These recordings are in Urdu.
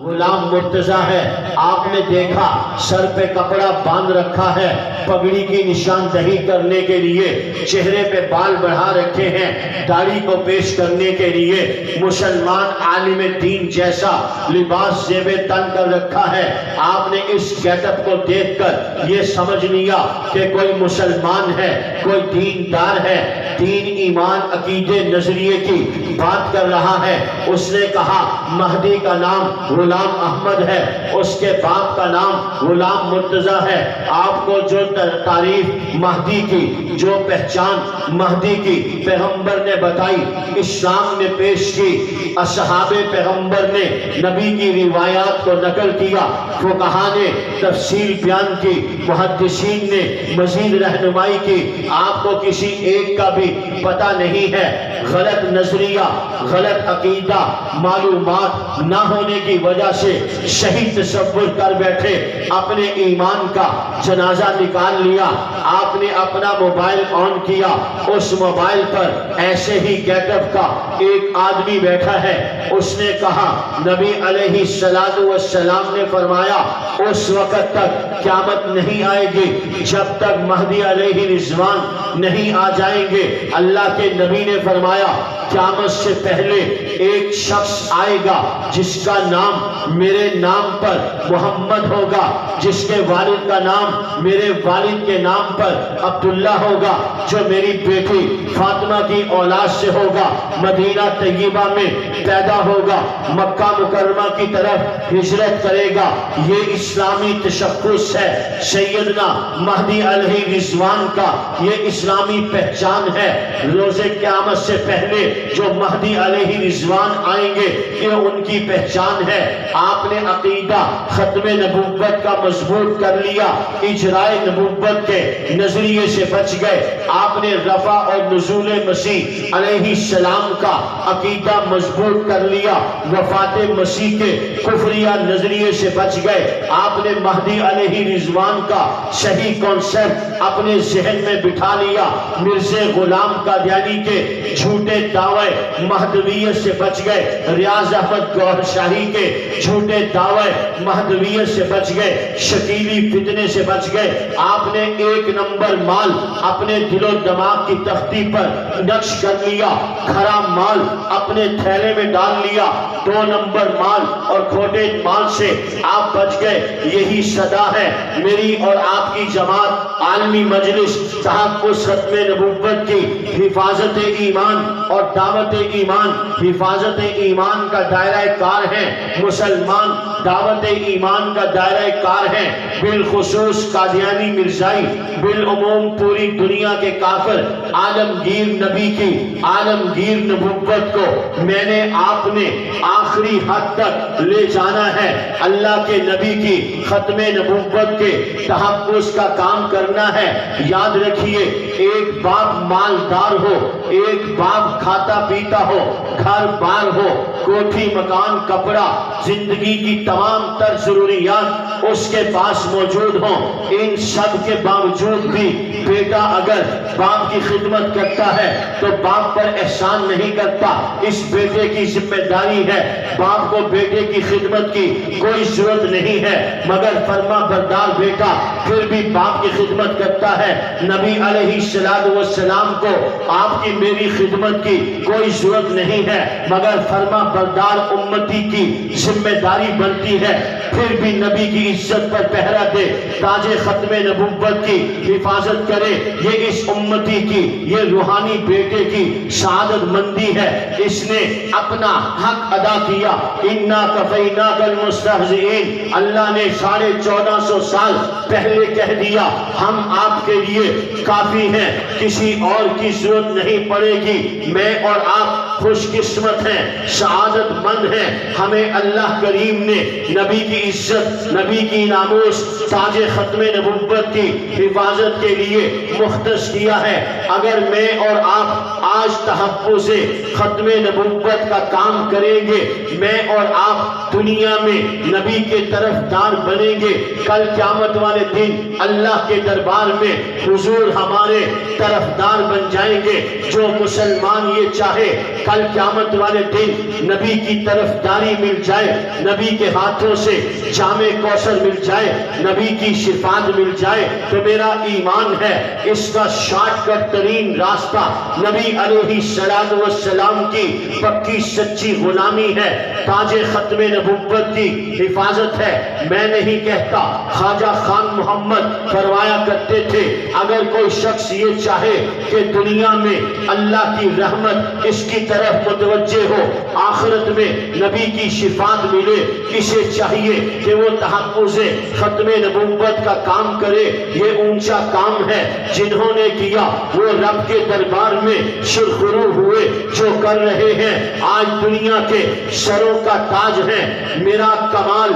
غلام مرتضی ہے، آپ نے دیکھا سر پہ کپڑا باندھ رکھا ہے پگڑی کی نشاندہی کرنے کے لیے، چہرے پہ بال بڑھا رکھے ہیں داڑھی کو پیش کرنے کے لیے، مسلمان عالم دین جیسا لباس زیب تن کر رکھا ہے۔ آپ نے اس گیٹ اپ کو دیکھ کر یہ سمجھ لیا کہ کوئی مسلمان ہے، کوئی دیندار ہے، دین ایمان عقیدے نظریے کی بات کر رہا ہے۔ اس نے کہا مہدی کا نام غلام احمد ہے، اس کے باپ کا نام غلام مرتضی ہے۔ آپ کو جو تعریف مہدی کی، جو پہچان مہدی کی پیغمبر نے بتائی، اسلام نے پیش کی، اصحاب پیغمبر نے نبی کی روایات کو نقل کیا، فقہا نے تفصیل بیان کی، محدثین نے مزید رہنمائی کی، آپ کو کسی ایک کا بھی پتہ نہیں ہے۔ غلط نظریہ، غلط عقیدہ، معلومات نہ ہونے کی وجہ سے صحیح تصور کر بیٹھے، اپنے ایمان کا جنازہ نکال لیا۔ آپ نے اپنا موبائل آن کیا، اس موبائل پر ایسے ہی گیٹ اپ کا ایک آدمی بیٹھا ہے۔ اس نے کہا نبی علیہ السلام نے فرمایا اس وقت تک قیامت نہیں آئے گی جب تک مہدی علیہ رضوان نہیں آ جائیں گے۔ اللہ کے نبی نے فرمایا قیامت سے پہلے ایک شخص آئے گا جس کا نام میرے نام پر محمد ہوگا، جس کے والد کا نام میرے والد کے نام پر عبداللہ ہوگا، جو میری بیٹی فاطمہ کی اولاد سے ہوگا، مدینہ طیبہ میں پیدا ہوگا، مکہ مکرمہ کی طرف ہجرت کرے گا۔ یہ اسلامی تشخص ہے، سیدنا مہدی علیہ رضوان کا یہ اسلامی پہچان ہے۔ روز قیامت سے پہلے جو مہدی علیہ رضوان آئیں گے یہ ان کی پہچان ہے۔ آپ نے عقیدہ ختم نبوت کا مضبوط کر لیا، اجرائے نبوت کے نظریے سے بچ گئے۔ آپ نے رفع اور نزول مسیح علیہ السلام کا عقیدہ مضبوط کر لیا، وفات مسیح کے کفریہ نظریے سے بچ گئے۔ آپ نے مہدی علیہ رضوان کا صحیح کانسیپٹ اپنے ذہن میں بٹھا لیا۔ مرزا غلام قادیانی کے جھوٹے دعوے مہدویت سے بچ گئے، ریاض احمد گوہر شاہی کے جھوٹے دعوے مہدویت سے بچ گئے، شکیلی فتنے سے بچ گئے۔ آپ نے ایک نمبر مال اپنے دل و دماغ کی تختی پر نقش کر لیا، کھرا مال اپنے تھیلے میں ڈال لیا، 2 نمبر مال اور کھوٹے مال سے آپ بچ گئے۔ یہی صدا ہے میری اور آپ کی جماعت عالمی مجلس تحفظ ختم نبوت کی حفاظت ایمان اور دعوت ایمان۔ حفاظت ایمان کا دائرہ کار ہے مسلمان، دعوت ایمان کا دائرہ کار ہے بالخصوص قادیانی مرزائی، بالعموم پوری دنیا کے کافر۔ عالمگیر نبی کی عالمگیر نبوت کو میں نے آپ نے آخری حد تک لے جانا ہے۔ اللہ کے نبی کی ختم نبوت کے تحفظ کا کام کرنا ہے۔ یاد رکھیے ایک باپ مالدار ہو، ایک باپ کھاتا پیتا ہو، گھر بار ہو، کوٹھی مکان کپڑا، زندگی کی تمام تر ضروریات اس کے پاس موجود ہوں، ان سب کے باوجود بھی بیٹا اگر باپ کی خدمت کرتا ہے تو باپ پر احسان نہیں کرتا۔ اس بیٹے کی ذمہ داری ہے، باپ کو بیٹے کی خدمت کی کوئی ضرورت نہیں ہے، مگر فرما بردار بیٹا پھر بھی باپ کی خدمت کرتا ہے۔ نبی علیہ السلام کو آپ کی میری خدمت کی کوئی ضرورت نہیں ہے، مگر فرما بردار امتی کی ذمہ داری بنتی ہے، پھر بھی نبی کی عزت پر پہرا دے، تاج ختم نبوت کی حفاظت کرے۔ یہ اس امتی کی، یہ روحانی بیٹے کی سعادت مندی ہے۔ اس نے اپنا حق ادا کیا۔ اِنَّا كَفَيْنَاكَ الْمُسْتَهْزِئِينَ، اللہ نے 1450 سال پہلے کہہ دیا ہم آپ کے لیے کافی ہیں، کسی اور کی ضرورت نہیں پڑے گی۔ میں اور آپ خوش قسمت ہیں، سعادت مند ہیں، ہمیں اللہ کریم نے نبی کی عزت، نبی کی ناموس، تاج ختم نبوت کی حفاظت کے لیے مختص کیا ہے۔ اگر میں اور آپ آج تحفظ ختم نبوت کا کام کریں گے، میں اور آپ دنیا میں نبی کے طرفدار بنیں گے، کل قیامت والے دن اللہ کے دربار میں حضور ہمارے طرفدار بن جائیں گے۔ جو مسلمان یہ چاہے کل قیامت والے دن نبی کی طرفداری مل جائے، نبی کے ہاتھوں سے جامع کوثر مل جائے، نبی کی شفاعت مل جائے تو میرا ایمان ہے اس کا شارٹ کٹ ترین راستہ نبی علیہ السلام کی پکی سچی غلامی ہے، تاج ختم نبوت کی حفاظت ہے۔ میں نہیں کہتا، خواجہ خان محمد فرمایا کرتے تھے اگر کوئی شخص یہ چاہے کہ دنیا میں اللہ کی رحمت اس کی طرف متوجہ ہو، آخرت میں نبی کی شفاعت ملے، اسے چاہیے کہ وہ تحفظ ختم نبوت کا کام کرے۔ یہ اونچا کام ہے، جنہوں نے کیا وہ رب کے دربار میں سرخرو ہوئے، جو کر رہے ہیں آج دنیا کے سروں کا تاج ہے۔ میرا کمال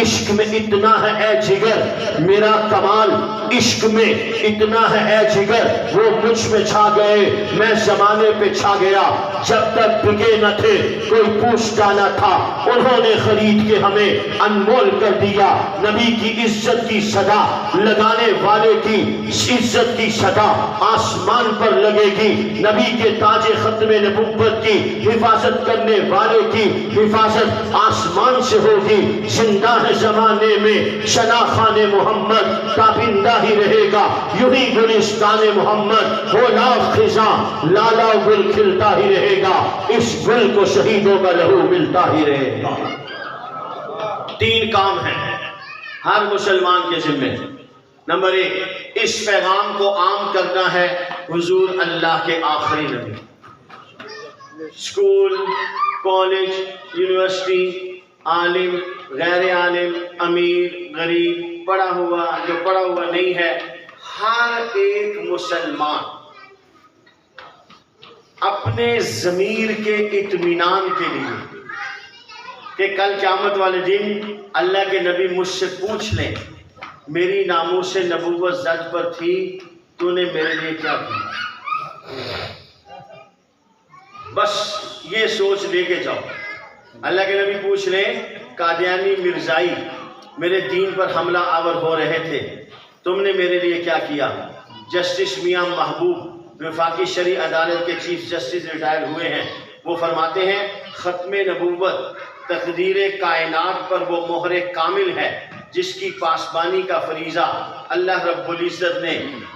عشق میں اتنا ہے اے جگر، میرا کمال عشق میں اتنا ہے اے جگر، وہ مجھ پہ چھا گئے میں زمانے پہ چھا گیا، جب تک بکے نہ تھے کوئی پوچھتا نہ تھا، انہوں نے خرید کے ہمیں انمول کر دیا۔ نبی کی عزت کی صدا لگانے والے کی عزت کی صدا آسمان پر لگے گی، نبی کے تاج ختم نبوت کی حفاظت کرنے والے کی حفاظت آسمان سے ہوگی۔ زندہ ہے زمانے میں شناخان محمد، تابندہ ہی رہے گا یوں ہی گلستان محمد، ہو لاکھ خزاں لالا گل کھلتا ہی رہے گا، اس گل کو شہیدوں کا لہو ملتا ہی رہے گا۔ تین کام ہیں ہر مسلمان کے ذمہ۔ نمبر ایک، اس پیغام کو عام کرنا ہے حضور اللہ کے آخری نبی۔ اسکول، کالج، یونیورسٹی، عالم، غیر عالم، امیر، غریب، پڑھا ہوا، جو پڑھا ہوا نہیں ہے، ہر ایک مسلمان اپنے ضمیر کے اطمینان کے لیے کہ کل قیامت والے دن اللہ کے نبی مجھ سے پوچھ لیں میری ناموس نبوت زد پر تھی، تو نے میرے لیے کیا کیا، بس یہ سوچ لے کے جاؤ۔ اللہ کے نبی پوچھ لیں قادیانی مرزائی میرے دین پر حملہ آور ہو رہے تھے، تم نے میرے لیے کیا کیا۔ جسٹس میاں محبوب وفاقی شرعی عدالت کے چیف جسٹس ریٹائر ہوئے ہیں، وہ فرماتے ہیں ختم نبوت تقدیر کائنات پر وہ مہر کامل ہے جس کی پاسبانی کا فریضہ اللہ رب العزت نے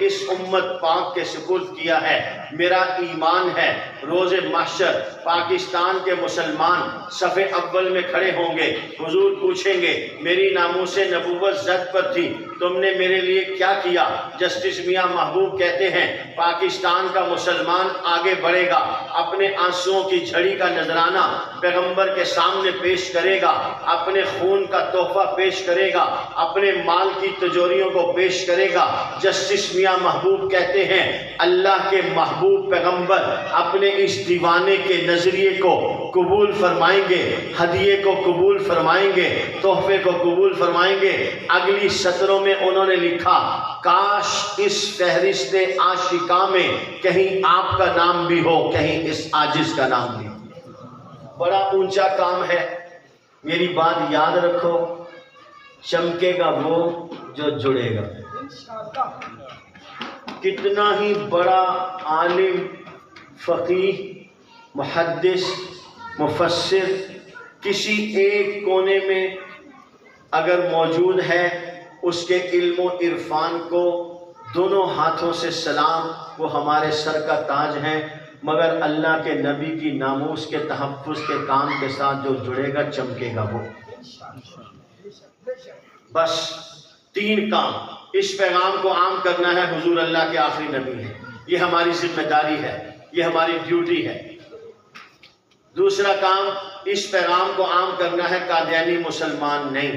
اس امت پاک کے سپرد کیا ہے۔ میرا ایمان ہے روز محشر پاکستان کے مسلمان صف اول میں کھڑے ہوں گے، حضور پوچھیں گے میری ناموس نبوت زد پر تھی، تم نے میرے لیے کیا کیا۔ جسٹس میاں محبوب کہتے ہیں پاکستان کا مسلمان آگے بڑھے گا، اپنے آنسوؤں کی جھڑی کا نذرانہ پیغمبر کے سامنے پیش کرے گا، اپنے خون کا تحفہ پیش کرے گا، اپنے مال کی تجوریوں کو پیش کرے گا۔ جسٹس میاں محبوب کہتے ہیں اللہ کے محبوب پیغمبر اپنے اس دیوانے کے نظریے کو قبول فرمائیں گے، ہدیے کو قبول فرمائیں گے، تحفے کو قبول فرمائیں گے۔ اگلی سطروں میں انہوں نے لکھا کاش اس فہرست عاشقاں میں کہیں آپ کا نام بھی ہو، کہیں اس عاجز کا نام بھی ہو۔ بڑا اونچا کام ہے، میری بات یاد رکھو، چمکے گا وہ جو جڑے گا۔ کتنا ہی بڑا عالم، فقیہ، محدث، مفسر کسی ایک کونے میں اگر موجود ہے، اس کے علم و عرفان کو دونوں ہاتھوں سے سلام، وہ ہمارے سر کا تاج ہیں، مگر اللہ کے نبی کی ناموس کے تحفظ کے کام کے ساتھ جو جڑے گا چمکے گا وہ۔ بس تین کام، اس پیغام کو عام کرنا ہے حضور اللہ کے آخری نبی ہیں، یہ ہماری ذمہ داری ہے، یہ ہماری ڈیوٹی ہے۔ دوسرا کام، اس پیغام کو عام کرنا ہے قادیانی مسلمان نہیں۔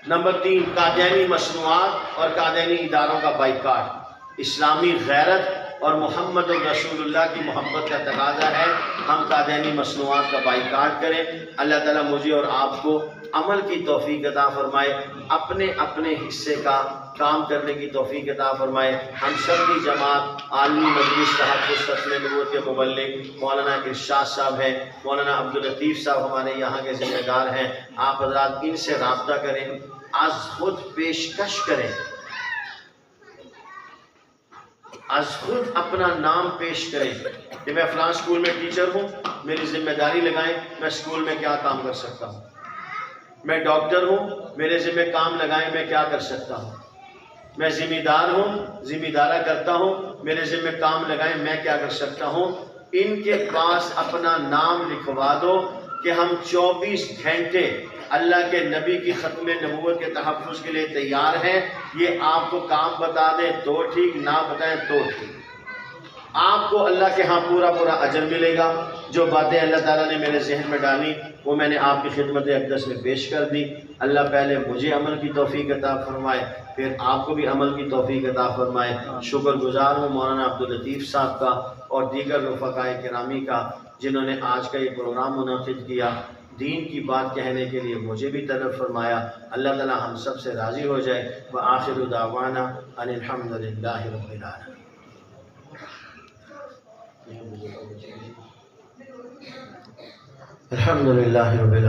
نمبر 3، قادیانی مصنوعات اور قادیانی اداروں کا بائیکاٹ۔ اسلامی غیرت اور محمد رسول اللہ کی محبت کا تقاضا ہے ہم قادیانی مصنوعات کا بائیکاٹ کریں۔ اللہ تعالیٰ مجھے اور آپ کو عمل کی توفیق عطا فرمائے، اپنے اپنے حصے کا کام کرنے کی توفیق عطا فرمائے۔ ہم سب کی جماعت عالمی مجلس تحفظ ختم نبوت کے مبلغ مولانا ارشاد صاحب ہیں، مولانا عبداللطیف صاحب ہمارے یہاں کے ذمہ دار ہیں، آپ حضرات ان سے رابطہ کریں، آج خود پیشکش کریں، از خود اپنا نام پیش کریں کہ میں فلاں اسکول میں ٹیچر ہوں، میری ذمہ داری لگائیں میں اسکول میں کیا کام کر سکتا ہوں، میں ڈاکٹر ہوں میرے ذمہ کام لگائیں میں کیا کر سکتا ہوں، میں ذمہ دار ہوں ذمہ دارہ کرتا ہوں میرے ذمہ کام لگائیں میں کیا کر سکتا ہوں۔ ان کے پاس اپنا نام لکھوا دو کہ ہم 24 گھنٹے اللہ کے نبی کی ختم نبوت کے تحفظ کے لیے تیار ہیں، یہ آپ کو کام بتا دیں تو ٹھیک، نہ بتائیں تو ٹھیک، آپ کو اللہ کے ہاں پورا اجر ملے گا۔ جو باتیں اللہ تعالیٰ نے میرے ذہن میں ڈالی وہ میں نے آپ کی خدمت اقدس میں پیش کر دی۔ اللہ پہلے مجھے عمل کی توفیق عطا فرمائے، پھر آپ کو بھی عمل کی توفیق عطا فرمائے۔ شکر گزار ہوں مولانا عبداللطیف صاحب کا اور دیگر رفقائے کرامی کا جنہوں نے آج کا یہ پروگرام منعقد کیا، دین کی بات کہنے کے لیے مجھے بھی طلب فرمایا۔ اللہ تعالیٰ ہم سب سے راضی ہو جائے۔ وآخر دعوانا ان الحمد للہ رب العالمین۔ الحمد للہ رب العالمین۔